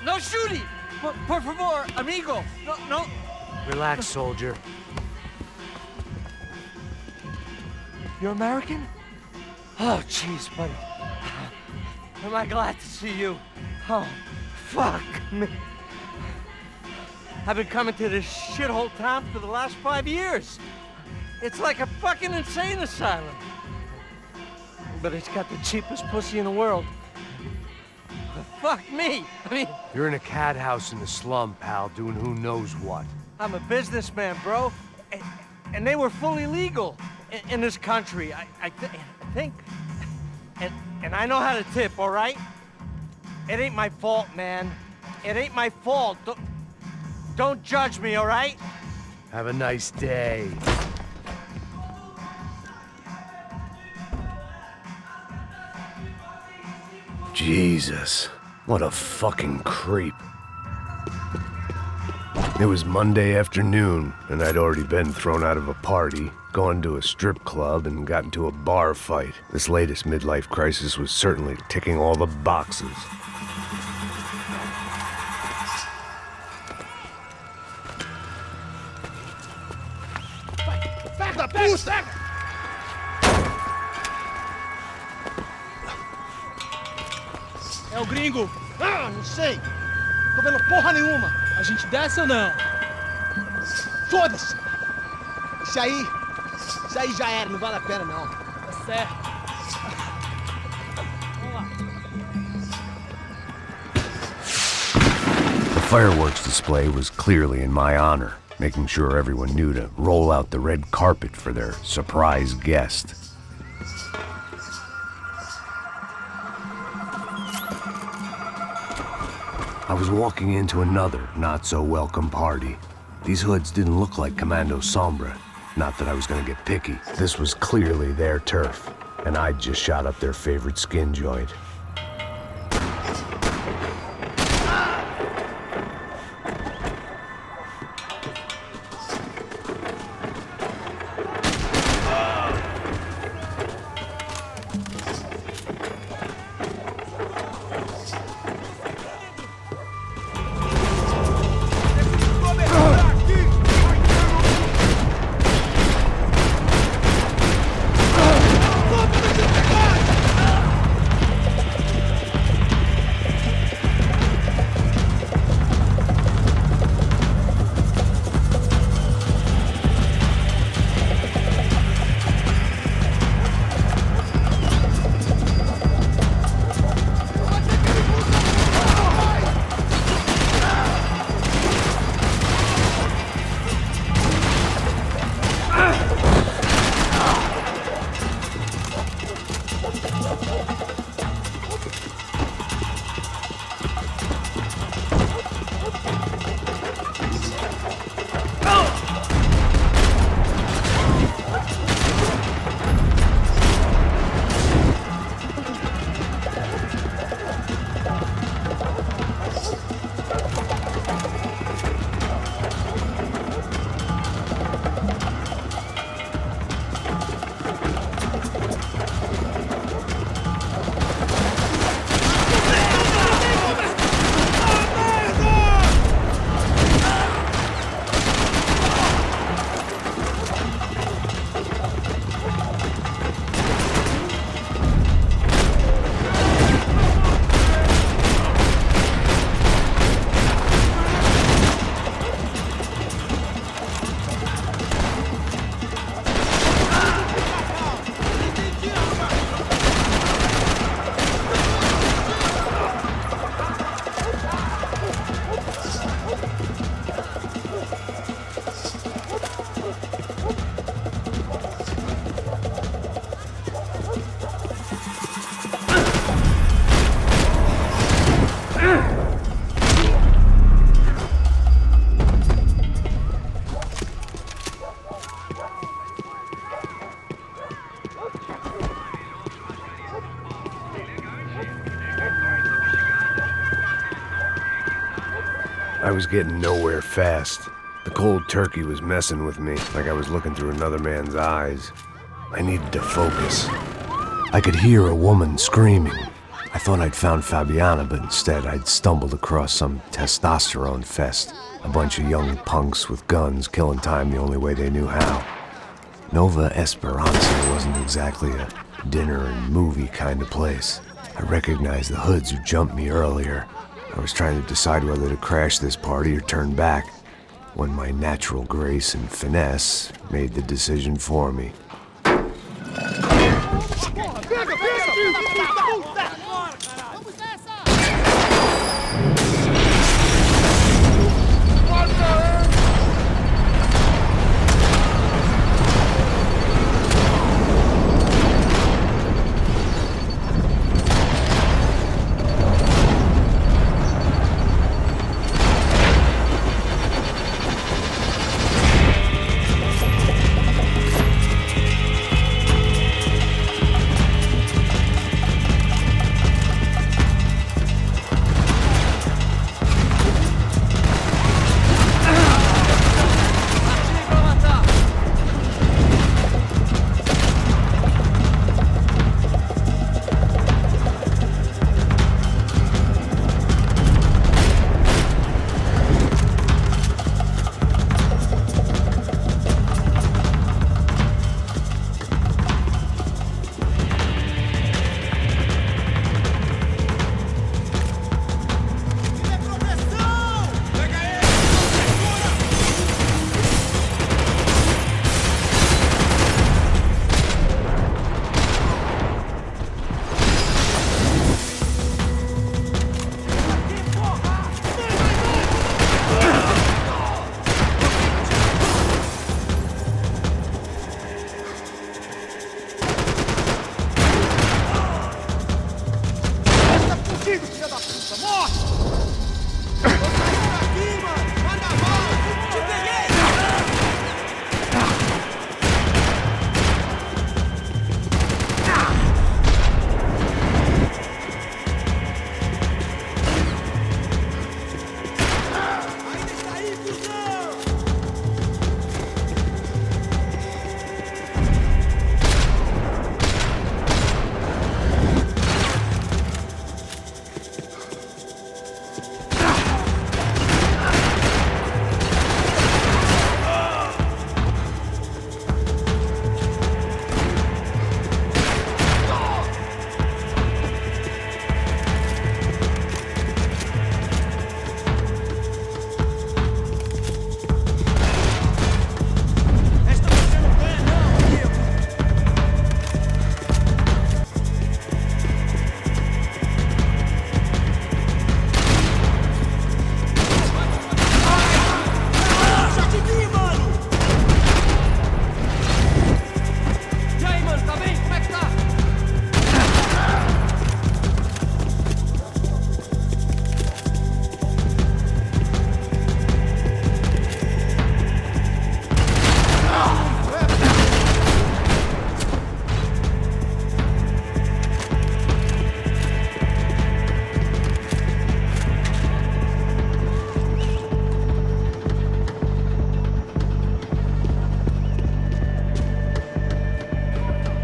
No shooting! Por favor, amigo. No. Relax, soldier. You're American? Oh, jeez, buddy. Am I glad to see you? Oh, fuck me. I've been coming to this shithole town for the last 5 years. It's like a fucking insane asylum. But it's got the cheapest pussy in the world. Fuck me. I mean... You're in a cat house in the slum, pal, doing who knows what. I'm a businessman, bro. And they were fully legal in this country. I think... And I know how to tip, all right? It ain't my fault, man. It ain't my fault. Don't judge me, all right? Have a nice day. Jesus, what a fucking creep. It was Monday afternoon, and I'd already been thrown out of a party, gone to a strip club, and got into a bar fight. This latest midlife crisis was certainly ticking all the boxes. É o gringo. Ah, não sei. Tô vendo porra nenhuma. A gente desce ou não? Foda-se. Isso aí já era, não vale a pena não. Tá certo. Vamos lá. The fireworks display was clearly in my honor, making sure everyone knew to roll out the red carpet for their surprise guest. I was walking into another not-so-welcome party. These hoods didn't look like Commando Sombra. Not that I was gonna get picky. This was clearly their turf, and I'd just shot up their favorite skin joint. was getting nowhere fast. The cold turkey was messing with me, like I was looking through another man's eyes. I needed to focus. I could hear a woman screaming. I thought I'd found Fabiana, but instead I'd stumbled across some testosterone fest. A bunch of young punks with guns killing time the only way they knew how. Nova Esperanza wasn't exactly a dinner and movie kind of place. I recognized the hoods who jumped me earlier. I was trying to decide whether to crash this party or turn back, when my natural grace and finesse made the decision for me.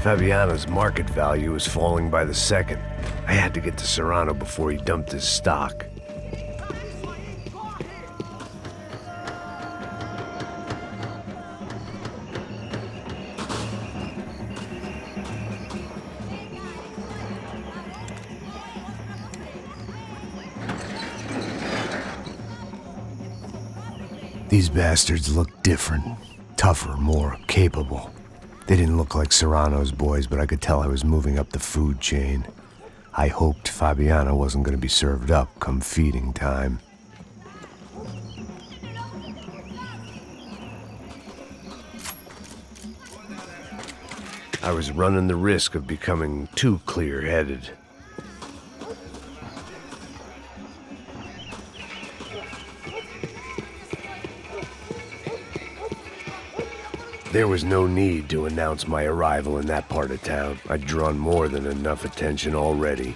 Fabiana's market value was falling by the second. I had to get to Serrano before he dumped his stock. These bastards looked different, tougher, more capable. They didn't look like Serrano's boys, but I could tell I was moving up the food chain. I hoped Fabiana wasn't going to be served up come feeding time. I was running the risk of becoming too clear-headed. There was no need to announce my arrival in that part of town. I'd drawn more than enough attention already.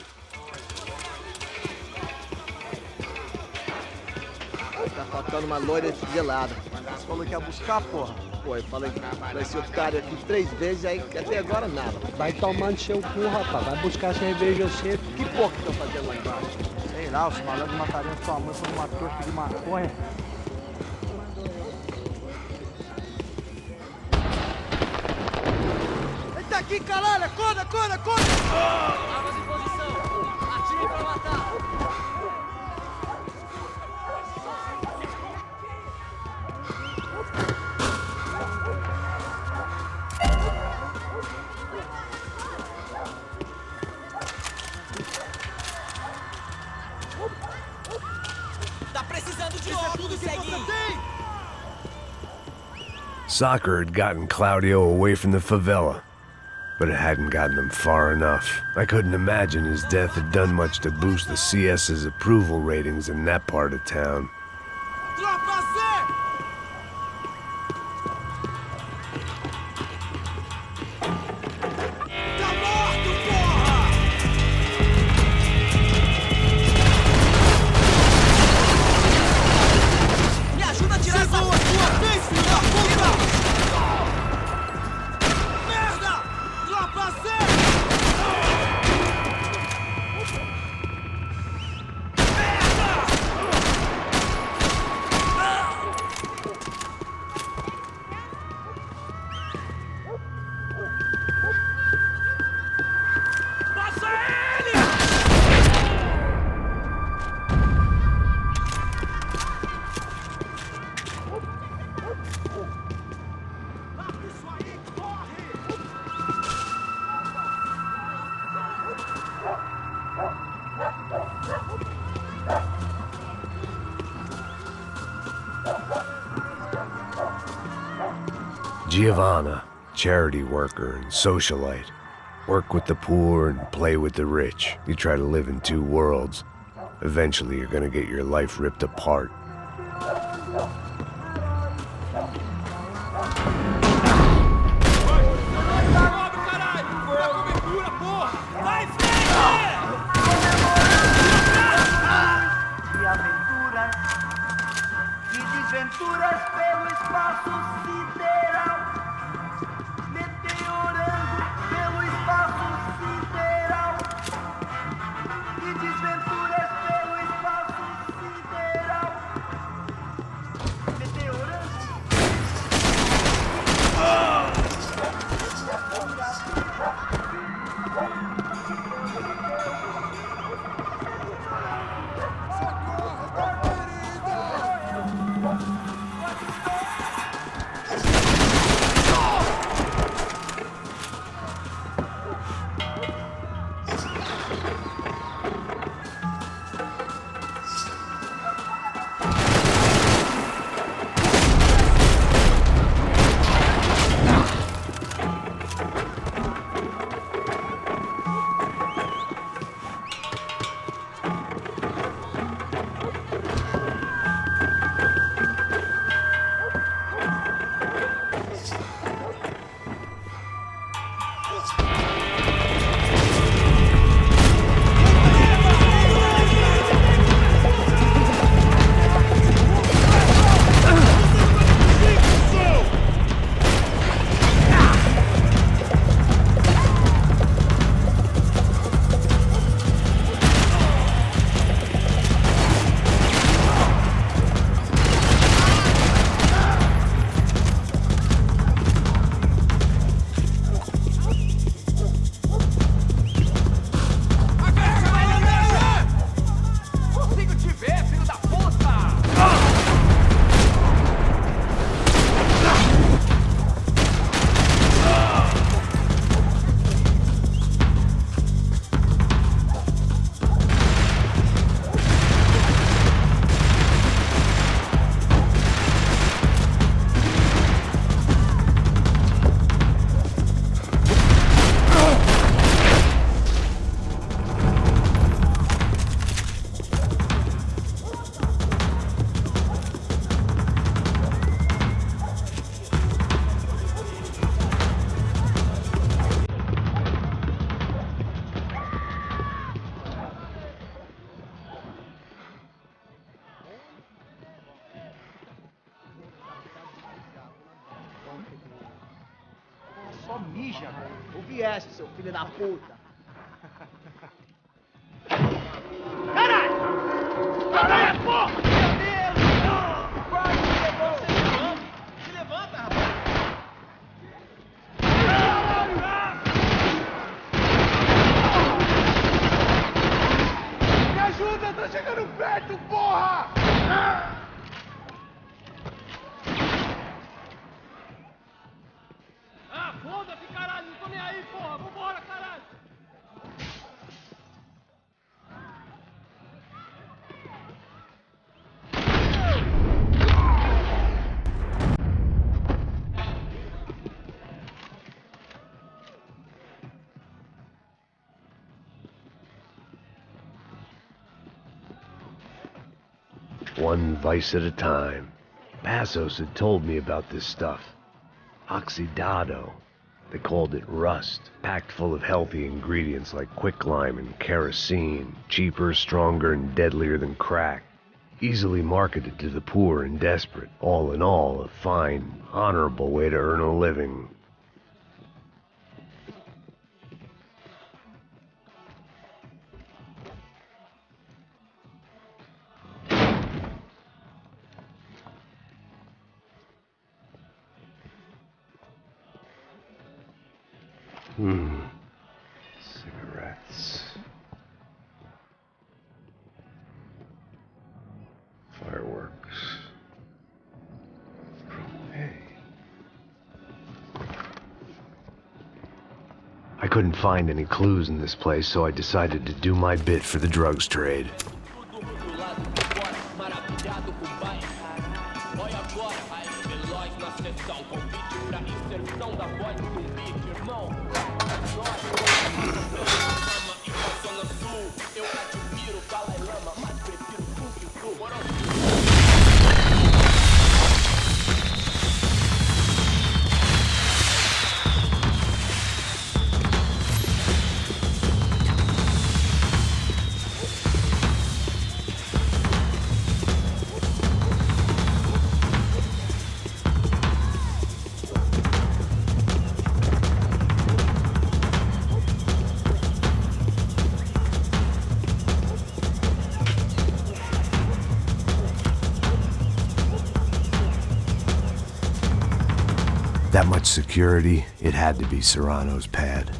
buscando uma loira gelada. Você falou que ia buscar, porra. Pô, eu falei que vai ser otário aqui 3 vezes, aí até agora nada. Vai tomando seu cu, rapaz. Vai buscar cerveja cedo. Que porra que estão fazendo lá embaixo? Sei lá, os malandros matariam sua mãe por uma trouxa de maconha. Ele tá aqui, caralho! Acorda, acorda, acorda! Armas em posição. Atire pra matar. Tá precisando de óculos, ceguinho. Soccer had gotten Claudio away from the favela, but it hadn't gotten him far enough. I couldn't imagine his death had done much to boost the CS's approval ratings in that part of town. Tropa C! Tá morto, porra! Me ajuda a tirar essa sua vez, filho da puta! Merda! Tropa C! Passa ele! Isso aí, corre! Giovanna, charity worker and socialite. Work with the poor and play with the rich. You try to live in two worlds. Eventually, you're gonna get your life ripped apart. De aventuras e desventuras pelo espaço sideral, meteorando pelo espaço sideral, e desventuras pelo espaço sideral, meteorando. Só mija, velho. Ouvi essa, seu filho da puta. Caralho! Caralho, porra! Meu Deus! Vai, se levanta, rapaz! Me ajuda, tá chegando perto, porra! Ah, foda-se, caralho! Não tô nem aí, porra! Vambora, caralho! One vice at a time. Passos had told me about this stuff. Oxidado. They called it rust, packed full of healthy ingredients like quicklime and kerosene, cheaper, stronger, and deadlier than crack. Easily marketed to the poor and desperate. All in all, a fine, honorable way to earn a living. Cigarettes. Fireworks. Propane. I couldn't find any clues in this place, so I decided to do my bit for the drugs trade. That much security, it had to be Serrano's pad.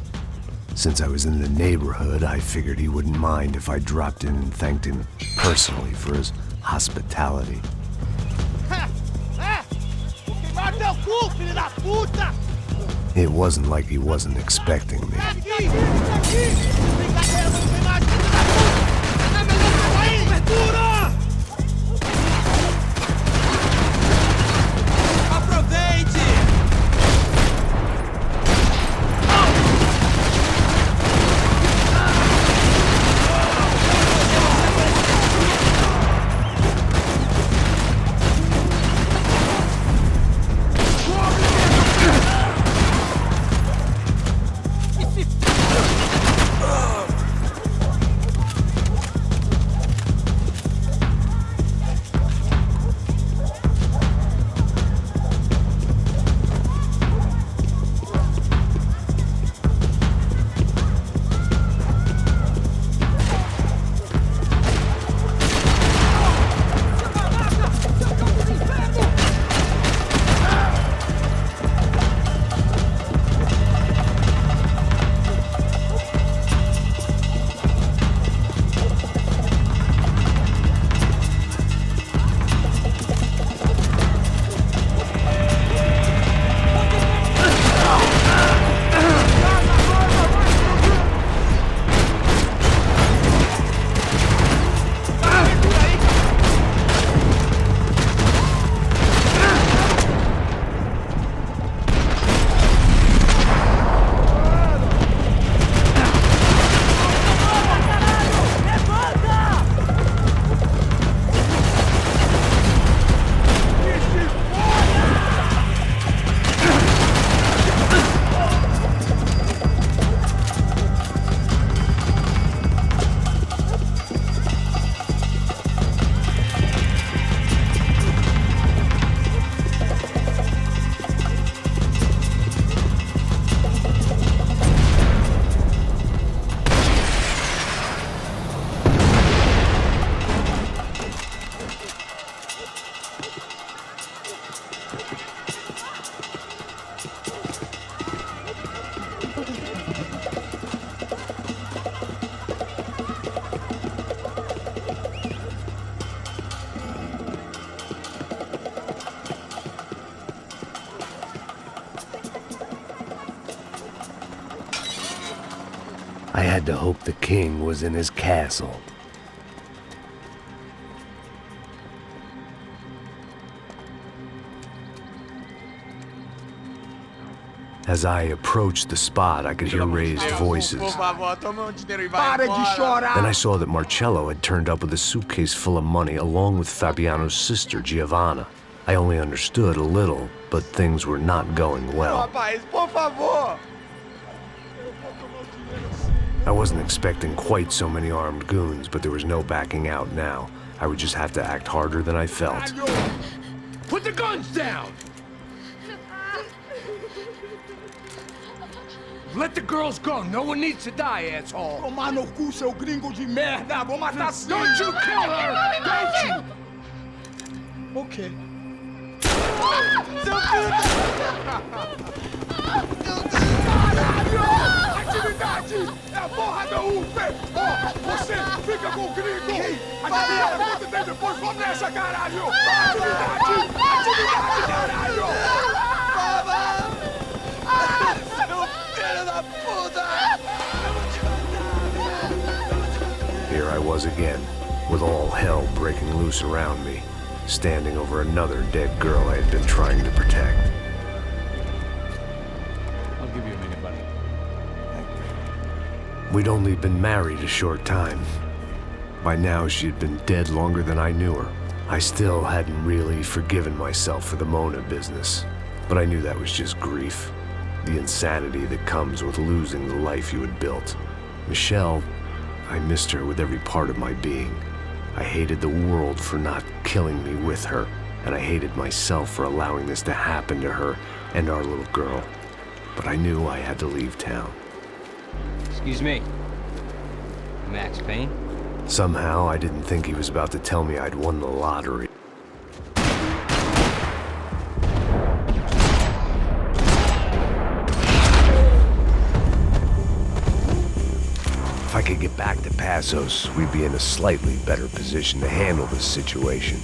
Since I was in the neighborhood, I figured he wouldn't mind if I dropped in and thanked him personally for his hospitality. It wasn't like he wasn't expecting me. I had to hope the king was in his castle. As I approached the spot, I could hear raised voices. Por favor, toma dinheiro e vai Para de embora. chorar! Then I saw that Marcello had turned up with a suitcase full of money along with Fabiano's sister, Giovanna. I only understood a little, but things were not going well. Rapaz, por favor. I wasn't expecting quite so many armed goons, but there was no backing out now. I would just have to act harder than I felt. Put the guns down! Let the girls go. No one needs to die, asshole. Tomar no cu, seu gringo de merda. Vou matar sim. Don't you kill her! Don't you? Okay. Seu filho Caralho! Atividade! É a porra da UP! Porra, você fica com o gringo! A gente vai conta dele depois. Vamos nessa, caralho! Atividade! Atividade, caralho! Here I was again, with all hell breaking loose around me, standing over another dead girl I had been trying to protect. I'll give you a minute, buddy. We'd only been married a short time. By now, she had been dead longer than I knew her. I still hadn't really forgiven myself for the Mona business, but I knew that was just grief. The insanity that comes with losing the life you had built. Michelle, I missed her with every part of my being. I hated the world for not killing me with her, and I hated myself for allowing this to happen to her and our little girl. But I knew I had to leave town. Excuse me. Max Payne? Somehow, I didn't think he was about to tell me I'd won the lottery. If I could get back to Passos, we'd be in a slightly better position to handle this situation.